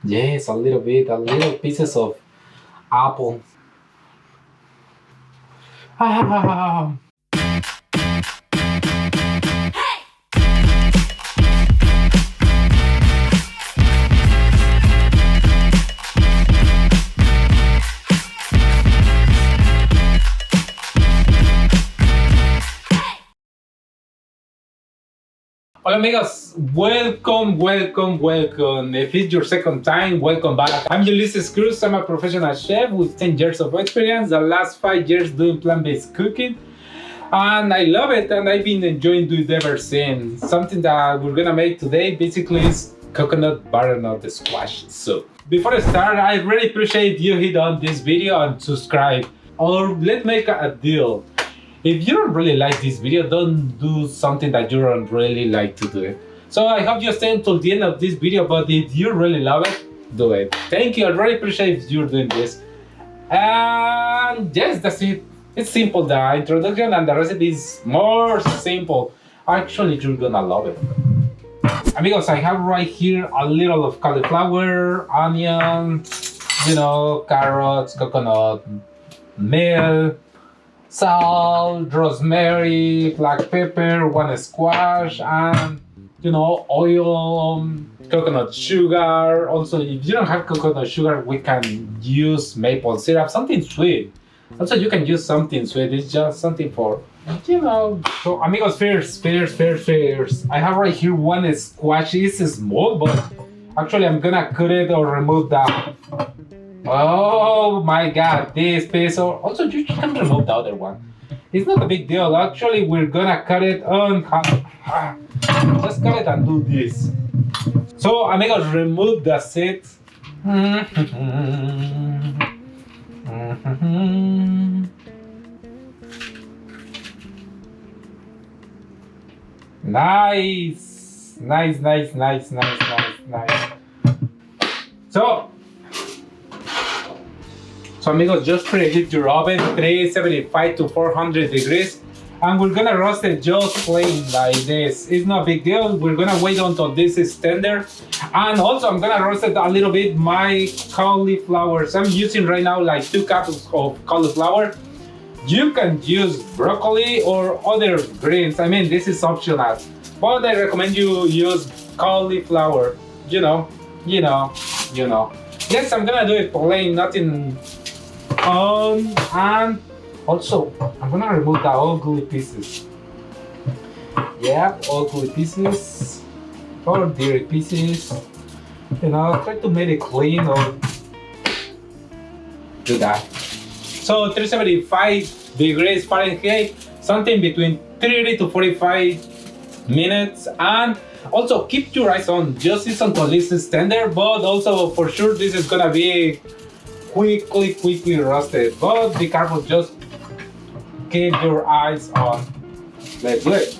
Yes, a little bit, a little pieces of apple. Ah. Hola amigos, welcome. If it's your second time, welcome back. I'm Ulysses Cruz. I'm a professional chef with 10 years of experience, the last 5 years doing plant-based cooking. And I love it, and I've been enjoying doing it ever since. Something that we're gonna make today basically is coconut butternut squash soup. Before I start, I really appreciate you hit on this video and subscribe. Or let's make a deal. If you don't really like this video, don't do something that you don't really like to do. So I hope you stay until the end of this video, but if you really love it, do it. Thank you, I really appreciate you doing this. And yes, that's it. It's simple, the introduction, and the recipe is more simple. Actually, you're gonna love it. Amigos, I have right here a little of cauliflower, onion, carrots, coconut, milk, salt, rosemary, black pepper, 1 squash, and oil, coconut sugar. Also, if you don't have coconut sugar, we can use maple syrup, something sweet. Also, you can use something sweet. It's just something for, So, amigos, first. I have right here 1 squash. It's small, but actually, I'm gonna cut it or remove that. Oh my god, this piece. Also, you can remove the other one. It's not a big deal. Actually, we're gonna cut it on. Just cut it and do this. So, amigos, remove the seeds. Nice. So amigos, just preheat your oven 375 to 400 degrees, and we're gonna roast it just plain like this. It's not a big deal. We're gonna wait until this is tender, and also I'm gonna roast it a little bit my cauliflower. So I'm using right now like 2 cups of cauliflower. You can use broccoli or other greens. I mean, this is optional, but I recommend you use cauliflower. Yes, I'm gonna do it plain, nothing. And also, I'm gonna remove the ugly pieces. Yep, ugly pieces or dirty pieces. Try to make it clean or do that. So 375 degrees Fahrenheit, something between 30 to 45 minutes. And also keep your eyes on, just this until this is tender, but also for sure this is gonna be quickly roasted. But be careful, just keep your eyes on. Let's do it.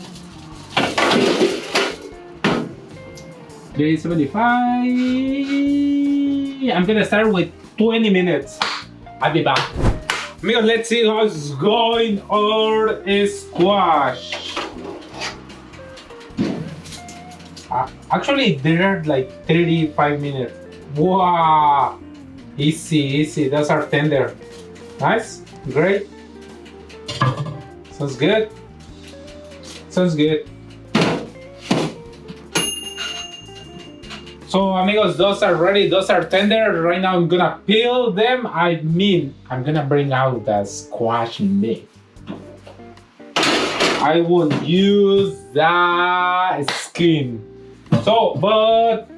375. I'm gonna start with 20 minutes. I'll be back. Amigos, let's see how it's going our squash. Actually, they're like 35 minutes. Wow! Easy. Those are tender. Nice. Great. Sounds good. So, amigos, those are ready. Those are tender. Right now, I'm gonna peel them. I'm gonna bring out the squash meat. I will use the skin. So, but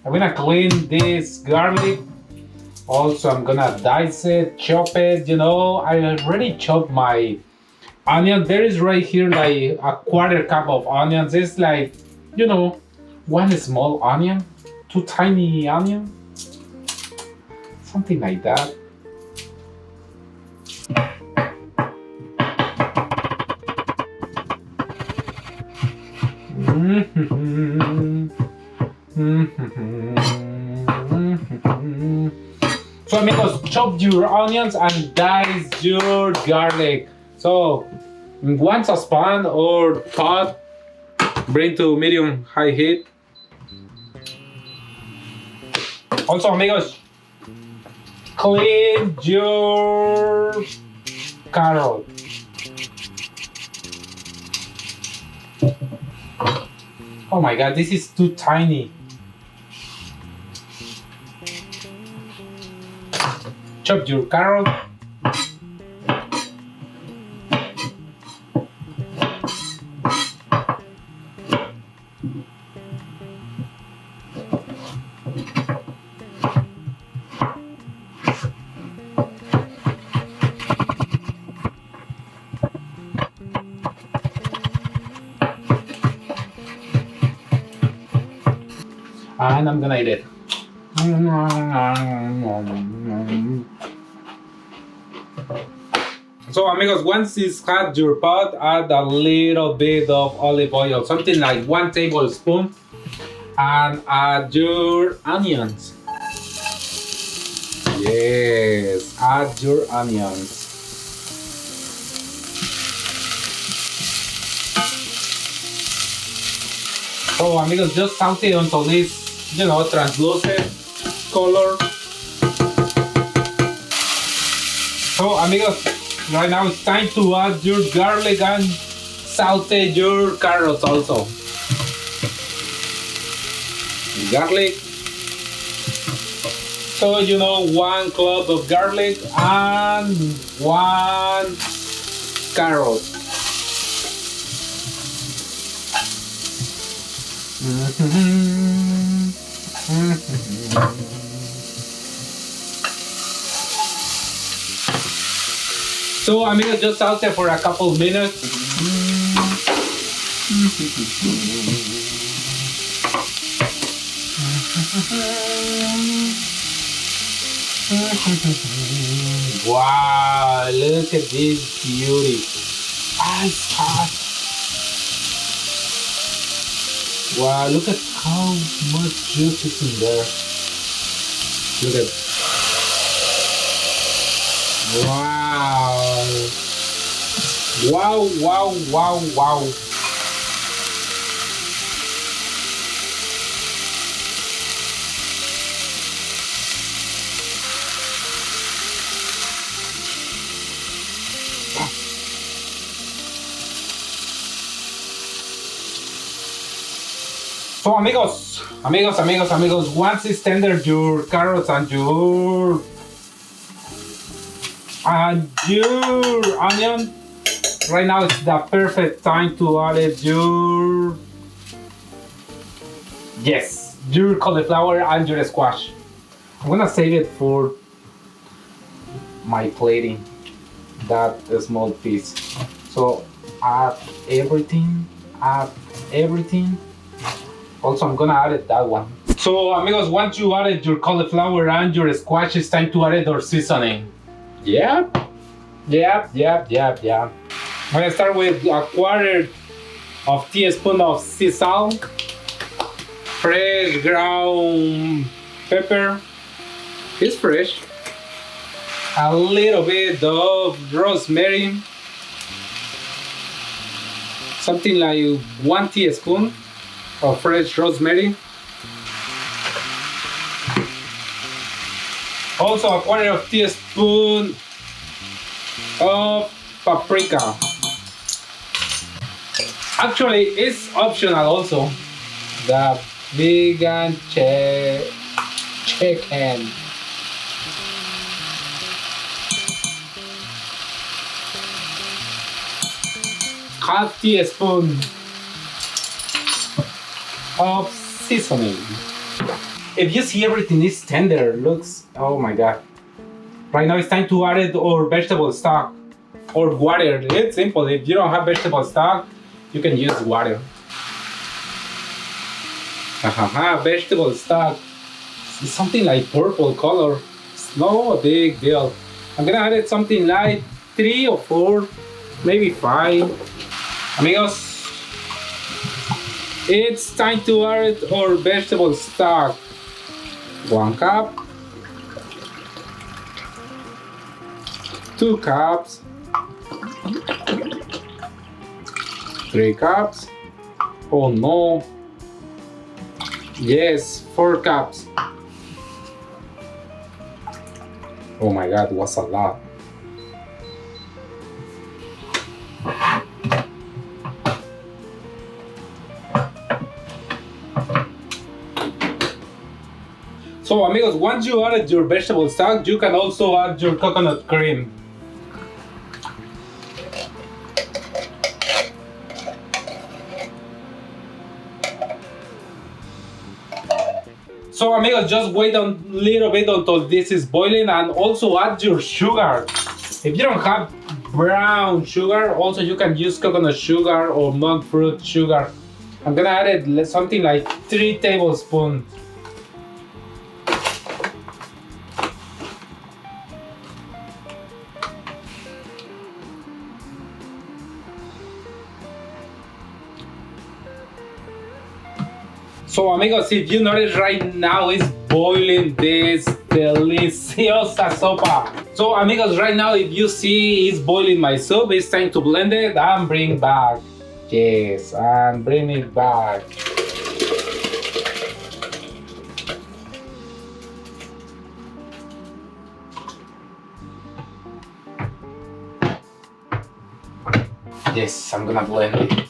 I'm gonna clean this garlic. Also, I'm gonna dice it, chop it. I already chopped my onion. There is right here like a 1/4 cup of onions. It's like, 1 small onion, 2 tiny onions, something like that. So amigos, chop your onions and dice your garlic. So in 1 saucepan or pot, bring to medium high heat. Also, amigos, clean your carrot. Oh my god, this is too tiny. Chop your carrot. And I'm gonna eat it. So amigos, once it's hot your pot, add a little bit of olive oil, something like 1 tablespoon, and add your onions. Yes, add your onions. So amigos, just saute until it's, translucent color. So amigos, right now it's time to add your garlic and saute your carrots also. Garlic. So 1 clove of garlic and 1 carrot. So amigos, just saute for a couple minutes. Wow, look at this beauty. It's hot. Wow, look at how much juice is in there. Look at. Wow. Wow, wow, wow, wow. So amigos, once it's tender, your carrots and your onion, right now it's the perfect time to add your cauliflower and your squash. I'm gonna save it for my plating, that small piece. So add everything. Also, I'm gonna add it that one. So amigos, once you added your cauliflower and your squash, it's time to add our seasoning. Yep. I'm gonna start with a 1/4 of teaspoon of sea salt, fresh ground pepper. It's fresh. A little bit of rosemary, something like 1 teaspoon of fresh rosemary. Also a 1/4 of teaspoon of paprika. Actually, it's optional also. The vegan chicken. Half teaspoon of seasoning. If you see everything is tender, looks, oh my god. Right now it's time to add our vegetable stock or water. It's simple. If you don't have vegetable stock, you can use water. Vegetable stock. It's something like purple color. It's no big deal. I'm gonna add something like 3 or 4, maybe 5. Amigos, it's time to add our vegetable stock. 1 cup, 2 cups, 3 cups. Oh no. Yes, 4 cups. Oh my God, it was a lot. So amigos, once you added your vegetable stock, you can also add your coconut cream. So amigos, just wait a little bit until this is boiling and also add your sugar. If you don't have brown sugar, also you can use coconut sugar or monk fruit sugar. I'm gonna add it something like 3 tablespoons. So amigos, if you notice right now it's boiling this deliciosa sopa. So amigos, right now if you see it's boiling my soup, it's time to blend it and bring back. Yes, and bring it back. Yes, I'm gonna blend it.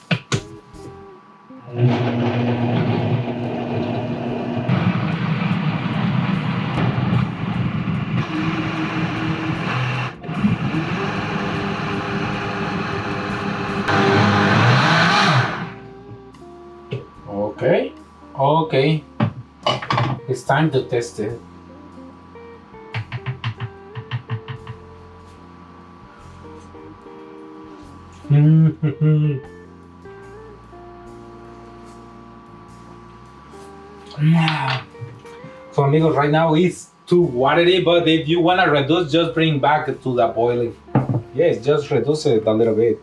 Okay, it's time to test it. So amigos, right now it's too watery, but if you wanna reduce, just bring back to the boiling. Yes, just reduce it a little bit.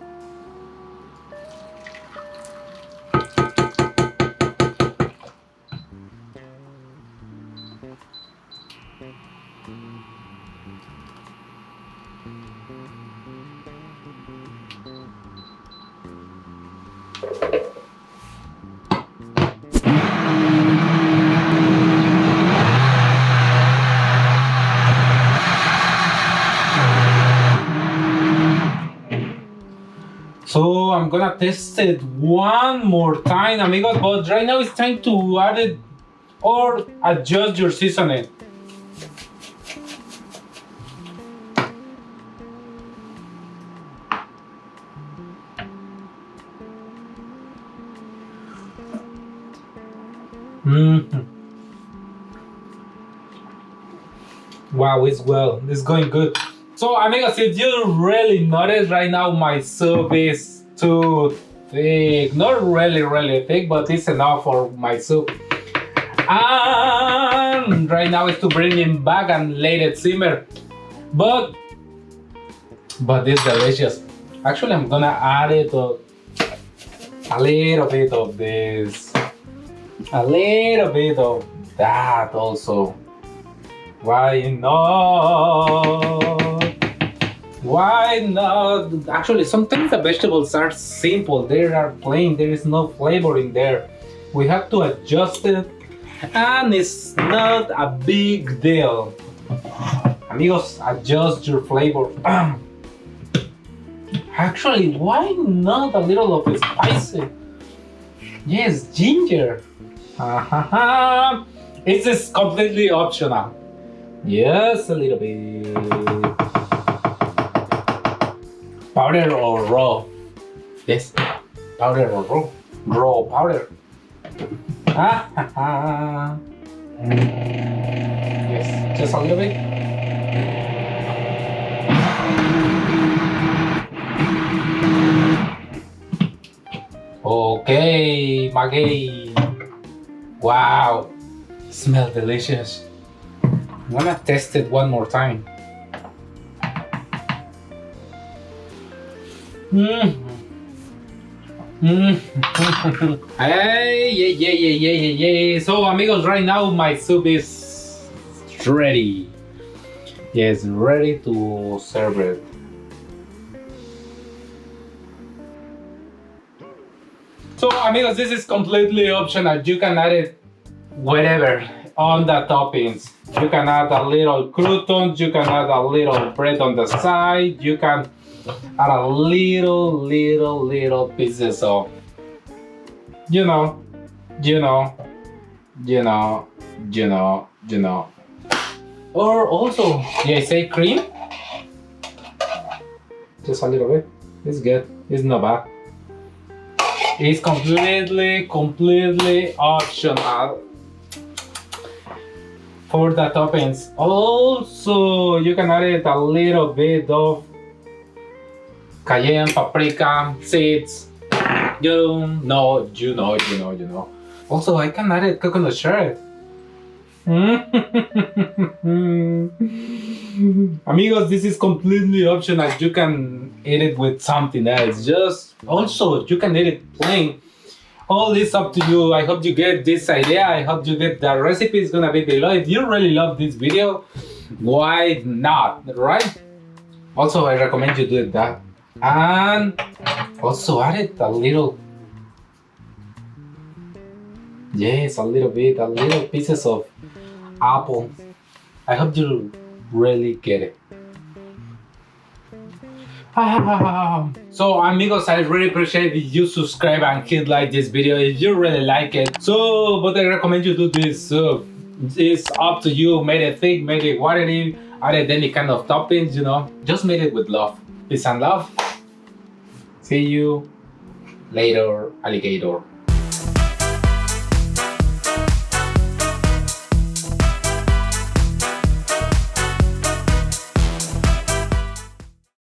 So I'm gonna test it one more time, amigos, but right now it's time to add it or adjust your seasoning. Wow, it's going good. So amigos, if you really notice right now my soup is too thick. Not really thick, but it's enough for my soup. And right now is to bring it back and let it simmer. But it's delicious. Actually, I'm gonna add it a little bit of this. A little bit of that also. Why not? Why not? Actually, sometimes the vegetables are simple. They are plain. There is no flavor in there. We have to adjust it, and it's not a big deal. Amigos, adjust your flavor. Actually, why not a little of spicy? Yes, ginger. It is completely optional. Yes, a little bit. Powder or raw? Yes, powder or raw? Raw powder. Yes, just a little bit. Okay, Maggie. Wow, smells delicious. I'm gonna test it one more time. Hey, yeah. So amigos, right now my soup is ready. Yes, ready to serve it. So amigos, this is completely optional. You can add it wherever. on the toppings. You can add a little croutons, you can add a little bread on the side, you can add a little pieces of, you know. Or also, yeah, say cream. Just a little bit. It's good. It's not bad. It's completely optional for the toppings. Also, you can add a little bit of cayenne paprika seeds. You know. Also, I can add coconut shred. Amigos, this is completely optional. You can eat it with something else. Just also, you can eat it plain. All is up to you. I hope you get this idea. I hope you get the recipe. Is gonna be below. If you really love this video, why not, right? Also, I recommend you do that. And also add it a little. Yes, a little pieces of apple. I hope you really get it. So amigos, I really appreciate if you subscribe and hit like this video if you really like it. So, but I recommend you do this. It's up to you. Made it thick, made it watery, added any kind of toppings, Just made it with love. Peace and love. See you later, alligator.